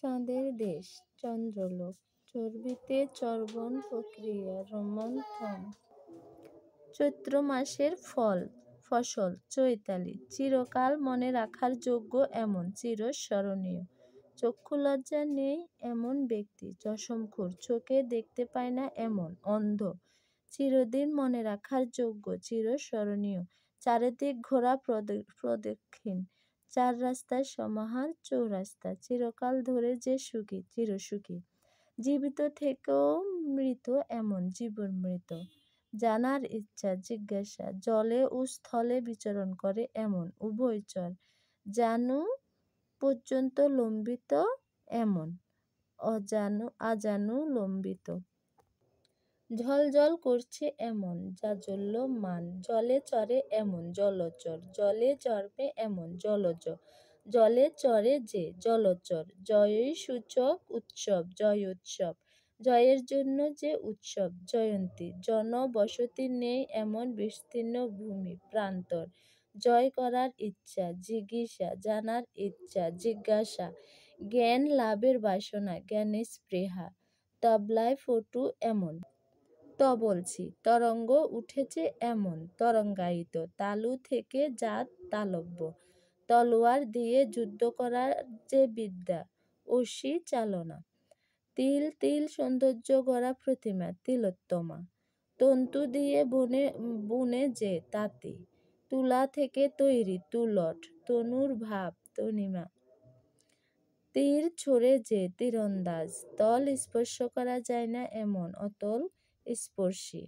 চাঁদের দেশ চন্দ্রলোক, চর্বিতে চর্বণ প্রক্রিয়া রোমন্থন। চৈত্র মাসের ফসল চৈতালি, চিরকাল মনে রাখার যোগ্য এমন চিরস্মরণীয়। চক্ষুলজ্জা নেই এমন ব্যক্তি চশমখোর, চোখে দেখতে পায় না এমন অন্ধ, চিরদিন মনে রাখার যোগ্য চিরস্মরণীয়। চারিদিক ঘোরা প্রদক্ষিণ, চার রাস্তার সমাহার চৌরাস্তা, চিরকাল ধরে যে সুখী চিরসুখী। জীবিত থেকেও মৃত এমন জীবন মৃত, জানার ইচ্ছা জিজ্ঞাসা, জলে ও স্থলে বিচরণ করে এমন উভয়চর, জানু পর্যন্ত লম্বিত এমন আজানু লম্বিত। ঝলঝল করছে এমন জাজ্বল্যমান, জলে চড়ে এমন জলচর, জলে চড়বে এমন জলজ, জলে চড়ে যে জলচর। জয়ই সূচক উৎসব জয়োৎসব, জয়ের জন্য যে উৎসব জয়ন্তী। জনবসতি নেই এমন বিস্তীর্ণ ভূমি প্রান্তর, জয় করার ইচ্ছা জিগীষা, জানার ইচ্ছা জিজ্ঞাসা, জ্ঞান লাভের বাসনা জ্ঞানের স্পৃহা। তবলায় ফটু এমন বলছি, তরঙ্গ উঠেছে এমন তরঙ্গায়িত, তালু থেকে জাত তালব্য, তলোয়ার দিয়ে যুদ্ধ করার যে বিদ্যা অসি চালনা। তিল তিল সৌন্দর্য গড়া প্রতিমা তিলোত্তমা, তন্তু দিয়ে বুনে যে তাঁতি, তুলা থেকে তৈরি তুলট তনুর ভাব তনিমা। তীর ছোড়ে যে তীরন্দাজ, তল স্পর্শ করা যায় না এমন অতল স্পর্শী।